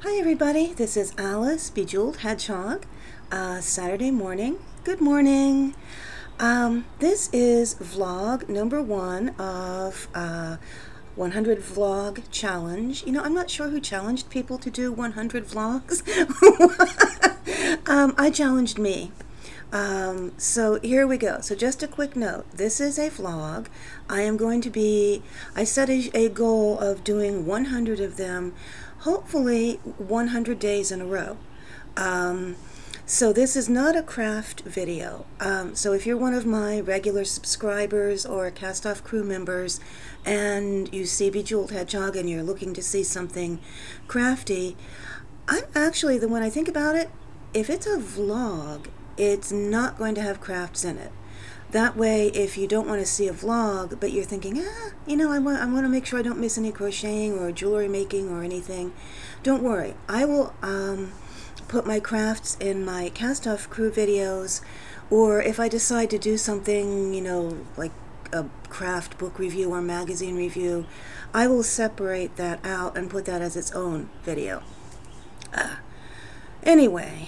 Hi everybody, this is Alice, Bejeweled Hedgehog. Saturday morning. Good morning. This is vlog number 1 of 100 vlog challenge. You know, I'm not sure who challenged people to do 100 vlogs. I challenged me. So here we go. So just a quick note. This is a vlog. I set a goal of doing 100 of them, hopefully 100 days in a row. So this is not a craft video. So if you're one of my regular subscribers or Cast Off crew members and you see Bejeweled Hedgehog and you're looking to see something crafty, I'm actually, when I think about it, if it's a vlog, it's not going to have crafts in it. That way, if you don't want to see a vlog, but you're thinking, I want to make sure I don't miss any crocheting or jewelry making or anything, don't worry. I will put my crafts in my Cast Off crew videos, or if I decide to do something, like a craft book review or magazine review, I will separate that out and put that as its own video. Anyway,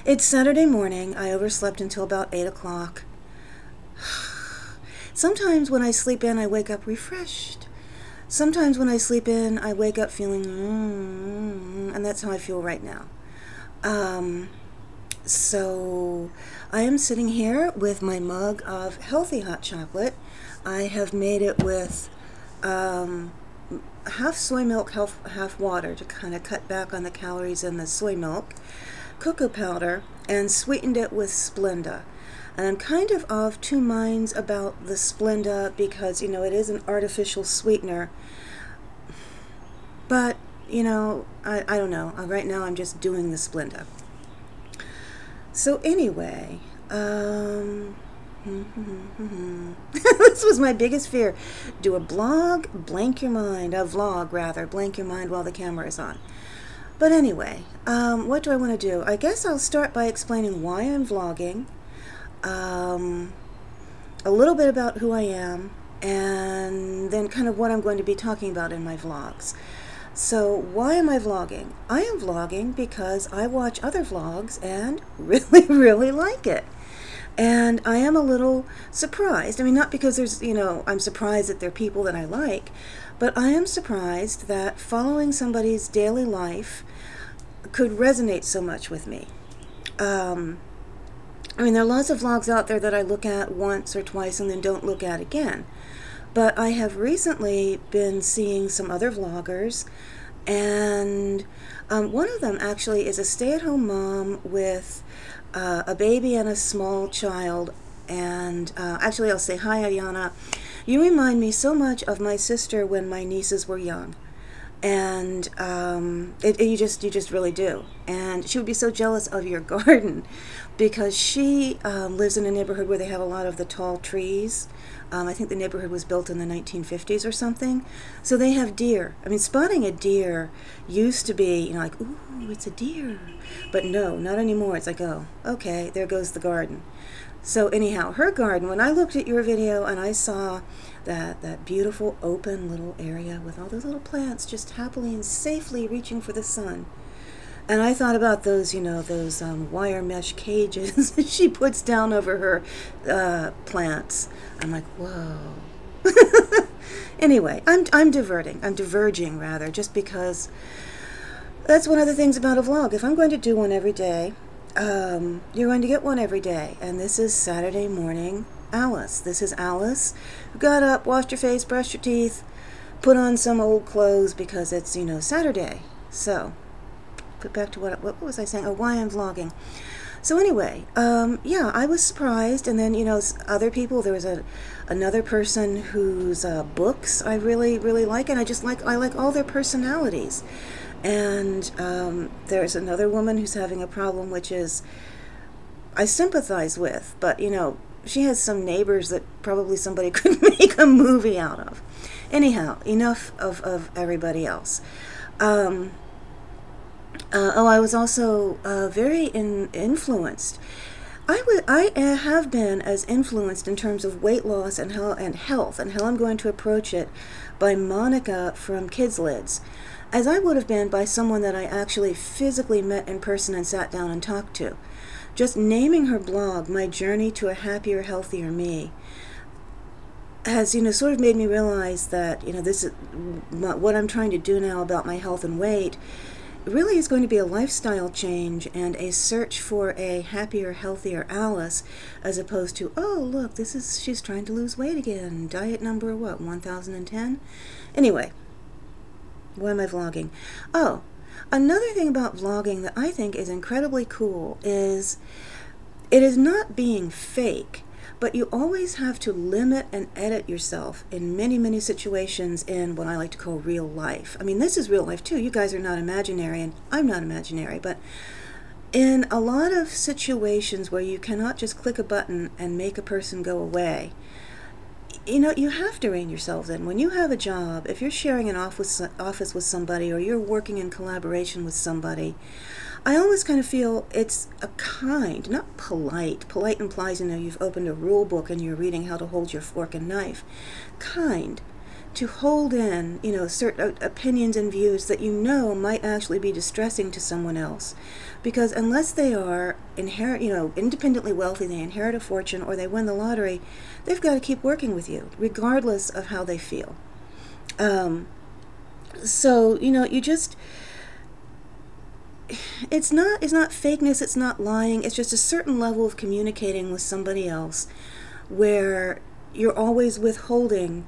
it's Saturday morning. I overslept until about 8 o'clock. Sometimes when I sleep in, I wake up refreshed. Sometimes when I sleep in, I wake up feeling, and that's how I feel right now. So I am sitting here with my mug of healthy hot chocolate. I have made it with half soy milk, half water to kind of cut back on the calories in the soy milk, cocoa powder, and sweetened it with Splenda. And I'm kind of two minds about the Splenda because, it is an artificial sweetener. But, I don't know. Right now I'm just doing the Splenda. So anyway, this was my biggest fear. Do a blog, blank your mind. A vlog, rather, blank your mind while the camera is on. But anyway, what do I want to do? I guess I'll start by explaining why I'm vlogging, a little bit about who I am, and then kind of what I'm going to be talking about in my vlogs. So why am I vlogging? I am vlogging because I watch other vlogs and really, really like it. And I am a little surprised. I mean, not because I'm surprised that they're people that I like, but I am surprised that following somebody's daily life could resonate so much with me. There are lots of vlogs out there that I look at once or twice and then don't look at again. But I have recently been seeing some other vloggers, and one of them actually is a stay-at-home mom with a baby and a small child. And actually, I'll say, hi, Ayana. You remind me so much of my sister when my nieces were young. And you just really do. And she would be so jealous of your garden because she lives in a neighborhood where they have a lot of the tall trees. I think the neighborhood was built in the 1950s or something. So they have deer. I mean, spotting a deer used to be, like, ooh, it's a deer. But no, not anymore. It's like, oh, okay, there goes the garden. So anyhow, her garden, when I looked at your video and I saw that beautiful open little area with all those little plants just happily and safely reaching for the sun, and I thought about those, those wire mesh cages that she puts down over her plants. I'm like, whoa. Anyway, I'm diverging rather, just because that's one of the things about a vlog. If I'm going to do one every day, you're going to get one every day. And this is Saturday morning Alice. This is Alice who got up, washed her face, brushed her teeth, put on some old clothes because it's, Saturday. So, put back to what was I saying? Oh, why I'm vlogging. So anyway, yeah, I was surprised. And then, other people, there was another person whose books I really, really like. And I like all their personalities. And there's another woman who's having a problem, which is I sympathize with, but she has some neighbors that probably somebody could make a movie out of. Anyhow, enough of everybody else. I was also very influenced I have been as influenced in terms of weight loss and health and how I'm going to approach it by Monica from Kids Lids, as I would have been by someone that I actually physically met in person and sat down and talked to. Just naming her blog, My Journey to a Happier, Healthier Me, has, sort of made me realize that, this is what I'm trying to do now about my health and weight really is going to be a lifestyle change and a search for a happier, healthier Alice, as opposed to, oh, look, she's trying to lose weight again. Diet number, 1010? Anyway, why am I vlogging? Oh, another thing about vlogging that I think is incredibly cool is it is not being fake, but you always have to limit and edit yourself in many, many situations in what I like to call real life. I mean, this is real life too. You guys are not imaginary and I'm not imaginary, but in a lot of situations where you cannot just click a button and make a person go away, you have to rein yourselves in. When you have a job, if you're sharing an office with somebody or you're working in collaboration with somebody, I always kind of feel it's a kind, not polite. Polite implies, you've opened a rule book and you're reading how to hold your fork and knife. Kind, to hold in, certain opinions and views that might actually be distressing to someone else. Because unless they are independently wealthy, they inherit a fortune, or they win the lottery, they've got to keep working with you, regardless of how they feel. So, you just... It's not fakeness, it's not lying, it's just a certain level of communicating with somebody else where you're always withholding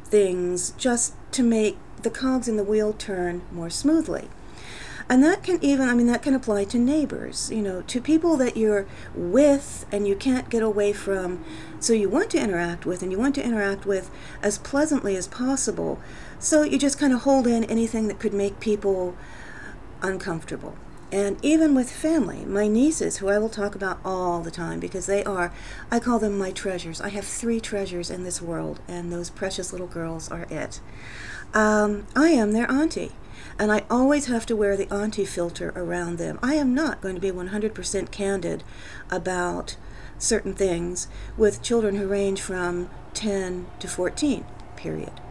things just to make the cogs in the wheel turn more smoothly. And that can apply to neighbors, to people that you're with and you can't get away from, so you want to interact with, and you want to interact with as pleasantly as possible, so you just kind of hold in anything that could make people uncomfortable. And even with family, my nieces, who I will talk about all the time because I call them my treasures. I have 3 treasures in this world, and those precious little girls are it. I am their auntie, and I always have to wear the auntie filter around them. I am not going to be 100% candid about certain things with children who range from 10 to 14, period.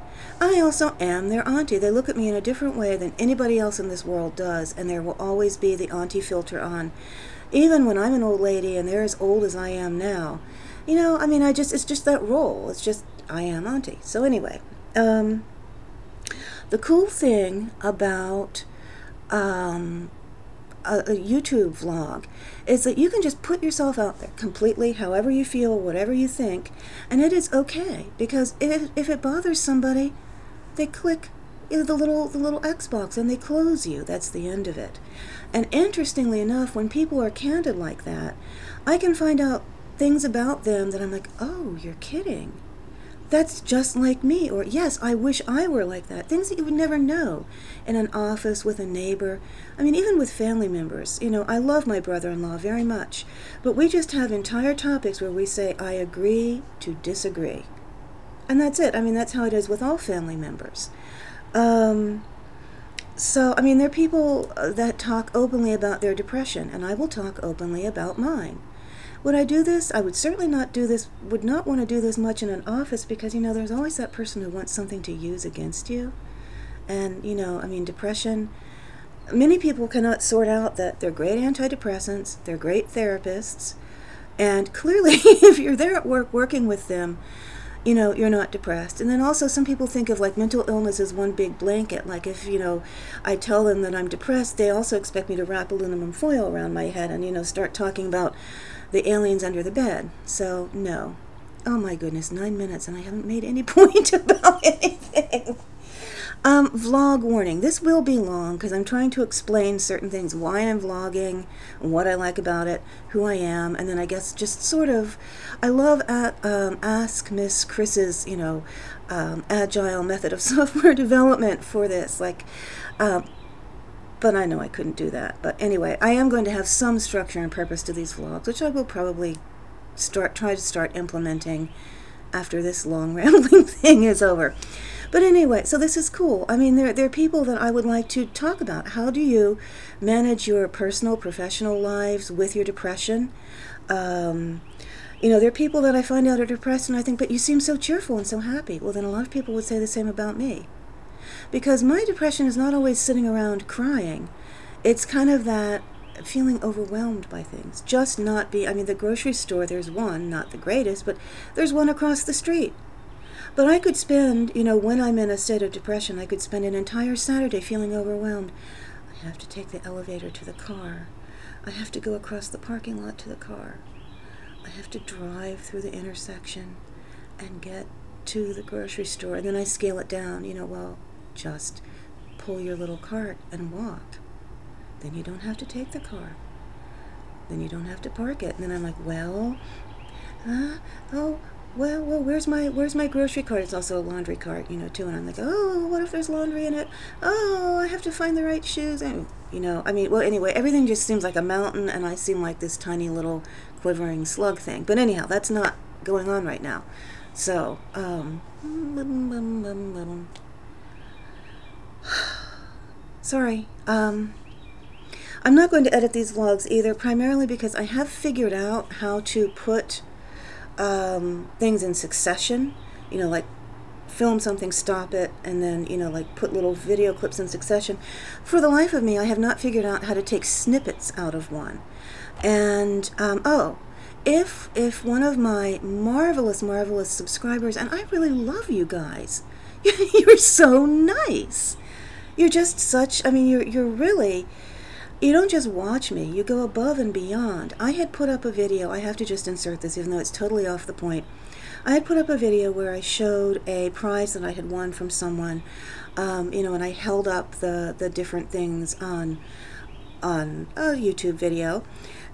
I also am their auntie. They look at me in a different way than anybody else in this world does, and there will always be the auntie filter on. Even when I'm an old lady and they're as old as I am now, it's just that role. It's just, I am auntie. So anyway, the cool thing about a YouTube vlog is that you can just put yourself out there completely, however you feel, whatever you think, and it is okay, because if it bothers somebody, they click the little Xbox and they close you. That's the end of it. And interestingly enough, when people are candid like that, I can find out things about them that I'm like, oh, you're kidding. That's just like me. Or, yes, I wish I were like that. Things that you would never know in an office, with a neighbor. I mean, even with family members. I love my brother-in-law very much. But we just have entire topics where we say, I agree to disagree. And that's it. That's how it is with all family members. So, there are people that talk openly about their depression, and I will talk openly about mine. Would I do this? I would certainly would not want to do this much in an office, because, there's always that person who wants something to use against you. And, depression, many people cannot sort out that they're great antidepressants, they're great therapists, and clearly if you're there at work working with them, you're not depressed. And then also some people think of mental illness as one big blanket. Like if, I tell them that I'm depressed, they also expect me to wrap aluminum foil around my head and, start talking about the aliens under the bed. So, no. Oh my goodness, 9 minutes and I haven't made any point about anything. Vlog warning. This will be long because I'm trying to explain certain things, why I'm vlogging, what I like about it, who I am, and then I guess just sort of, I love Ask Miss Chris's, agile method of software development for this, but I know I couldn't do that. But anyway, I am going to have some structure and purpose to these vlogs, which I will probably try to start implementing after this long rambling thing is over. But anyway, so this is cool. There are people that I would like to talk about. How do you manage your personal, professional lives with your depression? There are people that I find out are depressed and I think, but you seem so cheerful and so happy. Well, then a lot of people would say the same about me. Because my depression is not always sitting around crying. It's kind of that feeling overwhelmed by things. Just not be, the grocery store, there's one, not the greatest, but there's one across the street. But I could spend, when I'm in a state of depression, I could spend an entire Saturday feeling overwhelmed. I have to take the elevator to the car. I have to go across the parking lot to the car. I have to drive through the intersection and get to the grocery store. And then I scale it down, just pull your little cart and walk. Then you don't have to take the car. Then you don't have to park it. And then I'm like, where's my grocery cart? It's also a laundry cart, too. And I'm like, oh, what if there's laundry in it? Oh, I have to find the right shoes. And, anyway, everything just seems like a mountain, and I seem like this tiny little quivering slug thing. But anyhow, that's not going on right now. So, sorry. I'm not going to edit these vlogs either, primarily because I have figured out how to put things in succession, like film something, stop it, and then, like put little video clips in succession. For the life of me, I have not figured out how to take snippets out of one. And, if one of my marvelous, marvelous subscribers, and I really love you guys, you're so nice. You're just such, you're really, you don't just watch me, you go above and beyond. I had put up a video, I have to just insert this even though it's totally off the point. I had put up a video where I showed a prize that I had won from someone, and I held up the different things on a YouTube video.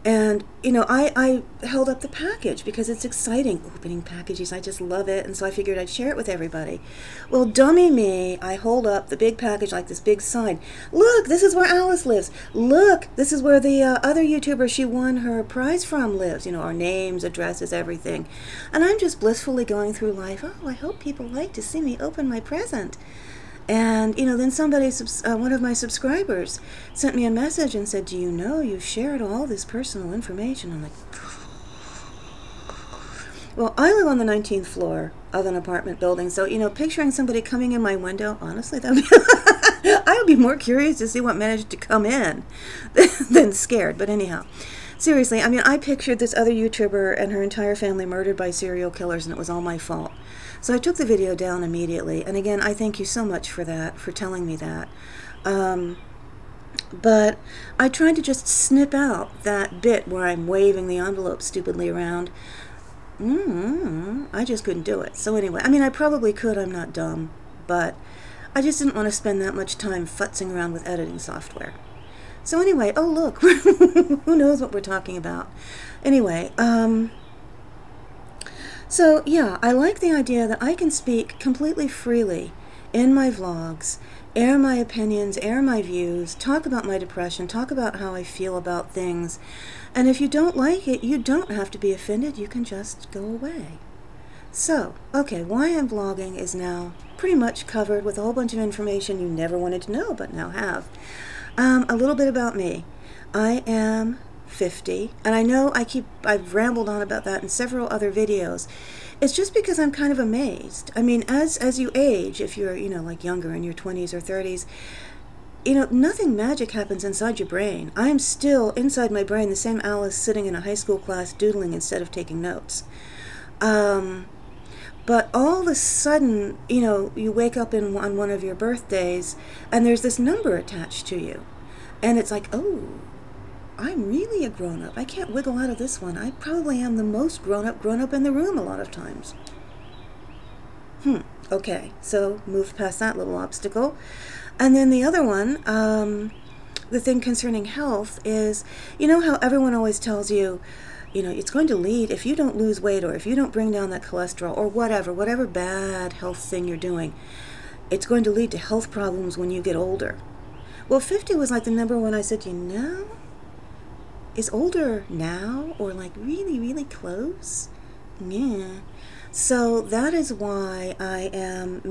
And, I held up the package because it's exciting. Opening packages, I just love it. And so I figured I'd share it with everybody. Well, dummy me, I hold up the big package like this big sign. Look, this is where Alice lives. Look, this is where the other YouTuber she won her prize from lives. Our names, addresses, everything. And I'm just blissfully going through life. Oh, I hope people like to see me open my present. And, then somebody, one of my subscribers sent me a message and said, do you know you've shared all this personal information? I'm like, well, I live on the 19th floor of an apartment building. So, picturing somebody coming in my window, honestly, I would be more curious to see what managed to come in than scared. But anyhow, seriously, I pictured this other YouTuber and her entire family murdered by serial killers, and it was all my fault. So I took the video down immediately. And again, I thank you so much for that, for telling me that. But I tried to just snip out that bit where I'm waving the envelope stupidly around. I just couldn't do it. So anyway, I probably could, I'm not dumb. But I just didn't want to spend that much time futzing around with editing software. So anyway, oh look, who knows what we're talking about. Anyway, so yeah, I like the idea that I can speak completely freely in my vlogs, air my opinions, air my views, talk about my depression, talk about how I feel about things. And if you don't like it, you don't have to be offended, you can just go away. So, okay, why I'm vlogging is now pretty much covered with a whole bunch of information you never wanted to know but now have. A little bit about me. I am 50, and I know I've rambled on about that in several other videos. It's just because I'm kind of amazed. As you age, if you're, like younger in your 20s or 30s, nothing magic happens inside your brain. I'm still inside my brain the same Alice sitting in a high school class doodling instead of taking notes. But all of a sudden, you wake up on one of your birthdays and there's this number attached to you. And it's like, oh, I'm really a grown-up. I can't wiggle out of this one. I probably am the most grown-up in the room a lot of times. Okay, so moved past that little obstacle. And then the other one, the thing concerning health is, how everyone always tells you, it's going to lead, if you don't lose weight or if you don't bring down that cholesterol or whatever bad health thing you're doing, it's going to lead to health problems when you get older. Well, 50 was like the number when I said, is older now or like really, really close? Yeah. So that is why I am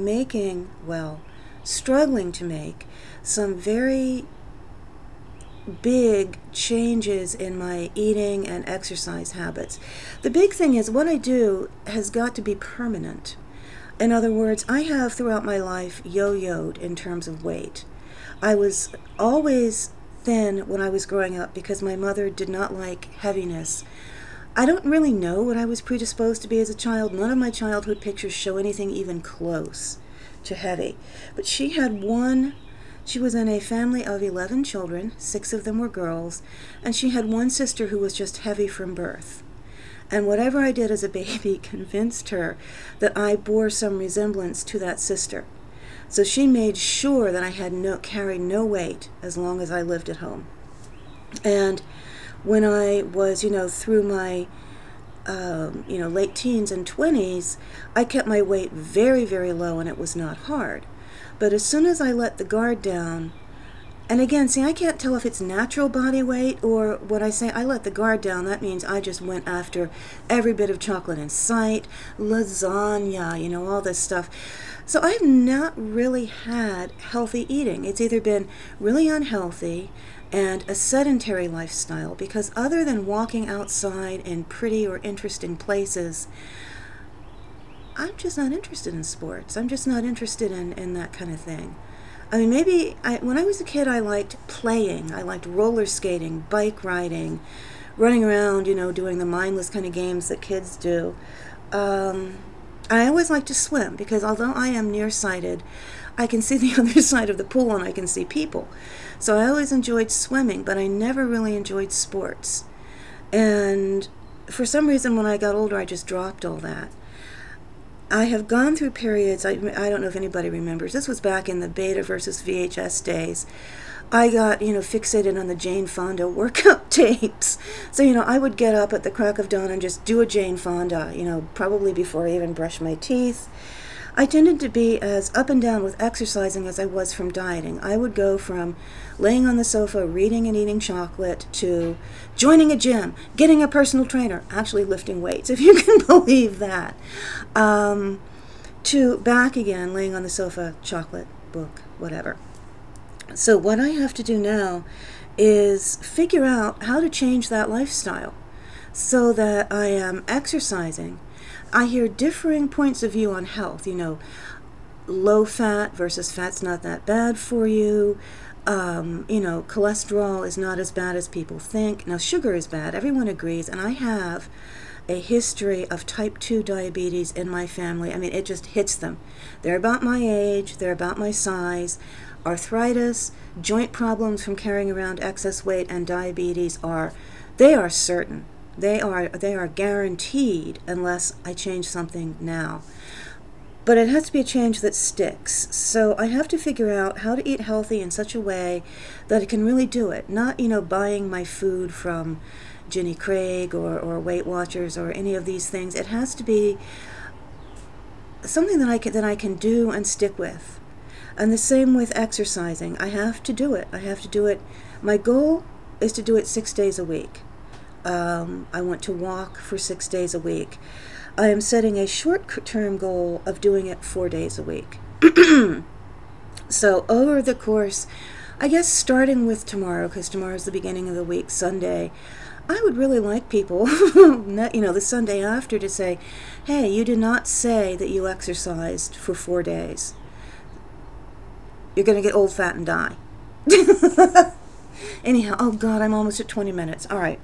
struggling to make some very big changes in my eating and exercise habits. The big thing is what I do has got to be permanent. In other words, I have throughout my life yo-yoed in terms of weight. I was always thin when I was growing up because my mother did not like heaviness. I don't really know what I was predisposed to be as a child. None of my childhood pictures show anything even close to heavy. But she was in a family of 11 children, 6 of them were girls, and she had one sister who was just heavy from birth. And whatever I did as a baby convinced her that I bore some resemblance to that sister. So she made sure that I had carried no weight as long as I lived at home. And when I was, through my, late teens and 20s, I kept my weight very, very low, and it was not hard. But as soon as I let the guard down, and again, see, I can't tell if it's natural body weight or when I say I let the guard down, that means I just went after every bit of chocolate in sight, lasagna, all this stuff. So I've not really had healthy eating. It's either been really unhealthy and a sedentary lifestyle, because other than walking outside in pretty or interesting places, I'm just not interested in sports. I'm just not interested in that kind of thing. I mean, when I was a kid, I liked playing. I liked roller skating, bike riding, running around, doing the mindless kind of games that kids do. I always liked to swim because although I am nearsighted, I can see the other side of the pool and I can see people. So I always enjoyed swimming, but I never really enjoyed sports. And for some reason, when I got older, I just dropped all that. I have gone through periods, I don't know if anybody remembers, this was back in the Beta versus VHS days. I got, fixated on the Jane Fonda workout tapes. So, I would get up at the crack of dawn and just do a Jane Fonda, probably before I even brushed my teeth. I tended to be as up and down with exercising as I was from dieting. I would go from laying on the sofa, reading and eating chocolate, to joining a gym, getting a personal trainer, actually lifting weights, if you can believe that, to back again, laying on the sofa, chocolate, book, whatever. So what I have to do now is figure out how to change that lifestyle so that I am exercising. I hear differing points of view on health, low fat versus fat's not that bad for you. Cholesterol is not as bad as people think. Now, sugar is bad. Everyone agrees. And I have a history of type 2 diabetes in my family. I mean, it just hits them. They're about my age. They're about my size. Arthritis, joint problems from carrying around excess weight, and diabetes are certain. They are guaranteed unless I change something now. But it has to be a change that sticks. So I have to figure out how to eat healthy in such a way that I can really do it. Not, buying my food from Jenny Craig or Weight Watchers or any of these things. It has to be something that I can do and stick with. And the same with exercising. I have to do it. My goal is to do it 6 days a week. I want to walk for 6 days a week. I am setting a short-term goal of doing it 4 days a week. So over the course, I guess starting with tomorrow, because tomorrow's the beginning of the week, Sunday, I would really like people, the Sunday after, to say, hey, you did not say that you exercised for 4 days. You're going to get old, fat, and die. Anyhow, oh God, I'm almost at 20 minutes. All right.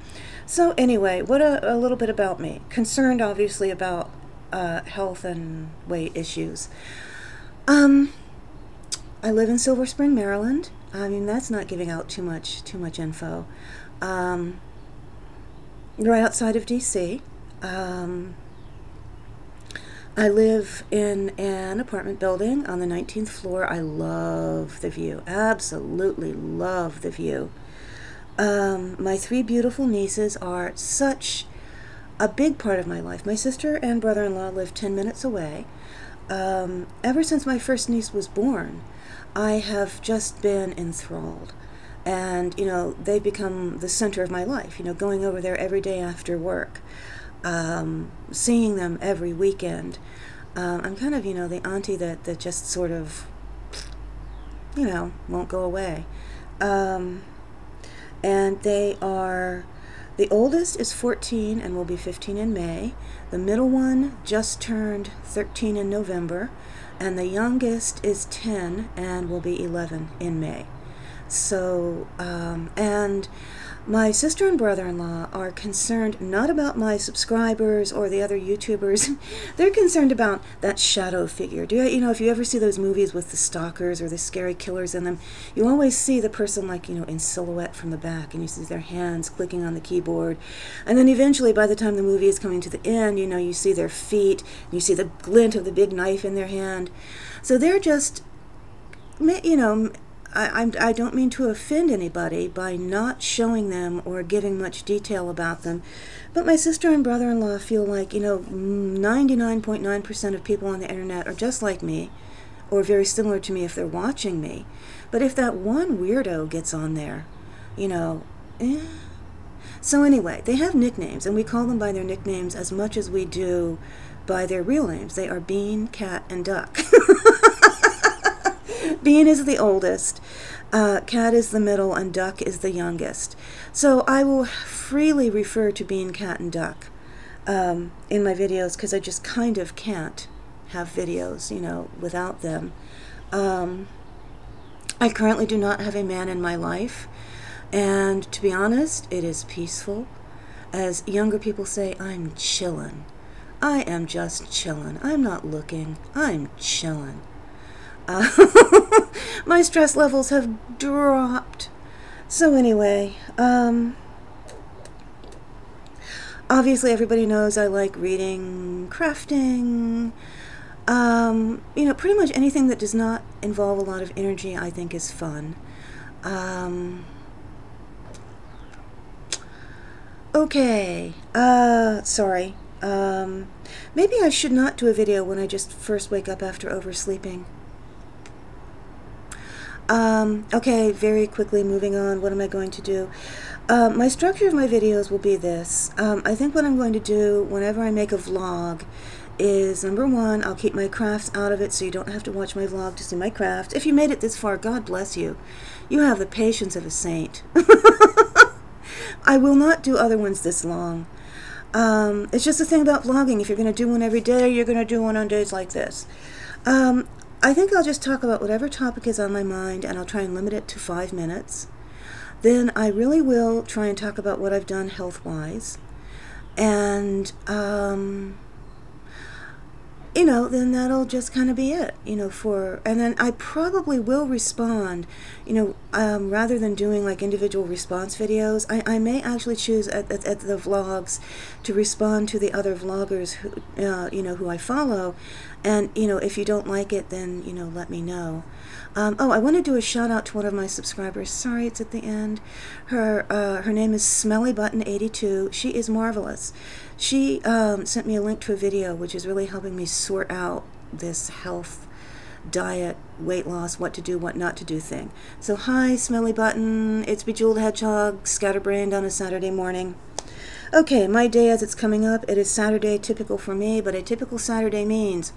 So anyway, what a little bit about me. Concerned, obviously, about health and weight issues. I live in Silver Spring, Maryland. I mean, that's not giving out too much info. Right outside of D.C. I live in an apartment building on the 19th floor. I love the view. Absolutely love the view. My 3 beautiful nieces are such a big part of my life. My sister and brother-in-law live 10 minutes away. Ever since my first niece was born, I have just been enthralled. And, they've become the center of my life, going over there every day after work. Seeing them every weekend. I'm kind of, the auntie that just sort of, won't go away. And they are, the oldest is 14 and will be 15 in May. The middle one just turned 13 in November. And the youngest is 10 and will be 11 in May. So, and my sister and brother-in-law are concerned not about my subscribers or the other YouTubers. They're concerned about that shadow figure. You know, if you ever see those movies with the stalkers or the scary killers in them, you always see the person, like, you know, in silhouette from the back, and you see their hands clicking on the keyboard. And then eventually, by the time the movie is coming to the end, you know, you see their feet, and you see the glint of the big knife in their hand. So they're just, you know, I don't mean to offend anybody by not showing them or giving much detail about them, but my sister and brother-in-law feel like, you know, 99.9% of people on the internet are just like me, or very similar to me if they're watching me. But if that one weirdo gets on there, you know, So anyway, they have nicknames, and we call them by their nicknames as much as we do by their real names. They are Bean, Cat, and Duck. Bean is the oldest, Cat is the middle, and Duck is the youngest. So I will freely refer to Bean, Cat, and Duck in my videos, because I just kind of can't have videos, you know, without them. I currently do not have a man in my life, and to be honest, it is peaceful. As younger people say, I'm chillin'. I am just chillin'. I'm not looking. I'm chillin'. My stress levels have dropped. So anyway, obviously everybody knows I like reading, crafting, you know, pretty much anything that does not involve a lot of energy I think is fun. Okay, sorry. Maybe I should not do a video when I just first wake up after oversleeping. Okay, very quickly moving on. What am I going to do? My structure of my videos will be this. I think what I'm going to do whenever I make a vlog is, number one, I'll keep my crafts out of it so you don't have to watch my vlog to see my craft. If you made it this far, God bless you. You have the patience of a saint. I will not do other ones this long. It's just the thing about vlogging. If you're going to do one every day, you're going to do one on days like this. I think I'll just talk about whatever topic is on my mind, and I'll try and limit it to 5 minutes. Then I really will try and talk about what I've done health-wise. And, you know, then that'll just kind of be it, you know, and then I probably will respond, you know, rather than doing like individual response videos, I may actually choose at the vlogs to respond to the other vloggers who, you know, who I follow, and, you know, if you don't like it, then, you know, let me know. Oh, I want to do a shout out to one of my subscribers. Sorry, it's at the end. Her name is SmellyButton82. She is marvelous. She sent me a link to a video which is really helping me sort out this health, diet, weight loss, what to do, what not to do thing. So hi, Smelly Button. It's Bejeweled Hedgehog, scatterbrained on a Saturday morning. Okay, my day as it's coming up, it is Saturday, typical for me, but a typical Saturday means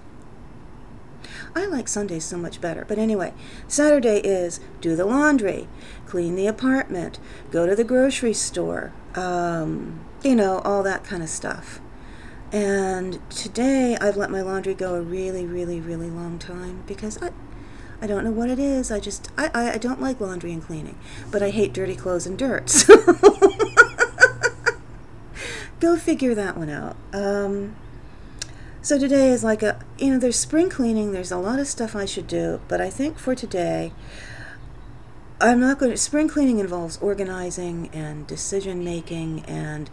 I like Sundays so much better. But anyway, Saturday is do the laundry, clean the apartment, go to the grocery store, you know, all that kind of stuff. And today I've let my laundry go a really, really, really long time because I don't know what it is. I don't like laundry and cleaning, but I hate dirty clothes and dirt. So go figure that one out. So today is like you know, there's spring cleaning, there's a lot of stuff I should do, but I think for today, I'm not going to, spring cleaning involves organizing and decision making, and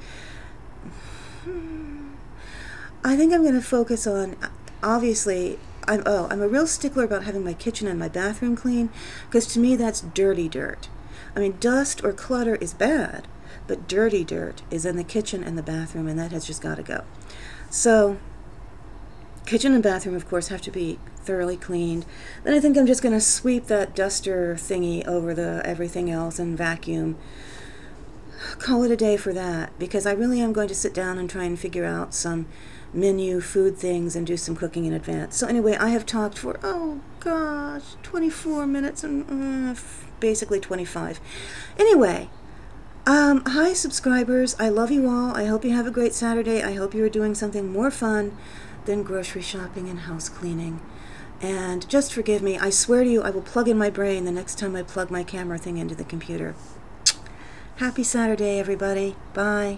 I think I'm going to focus on, obviously, I'm a real stickler about having my kitchen and my bathroom clean, because to me that's dirty dirt. I mean, dust or clutter is bad, but dirty dirt is in the kitchen and the bathroom, and that has just got to go. So kitchen and bathroom, of course, have to be thoroughly cleaned. Then I think I'm just going to sweep that duster thingy over everything else and vacuum. Call it a day for that, because I really am going to sit down and try and figure out some menu food things and do some cooking in advance. So anyway, I have talked for, oh gosh, 24 minutes and basically 25. Anyway, Hi, subscribers. I love you all. I hope you have a great Saturday. I hope you are doing something more fun than grocery shopping and house cleaning. And just forgive me. I swear to you, I will plug in my brain the next time I plug my camera thing into the computer. Happy Saturday, everybody. Bye.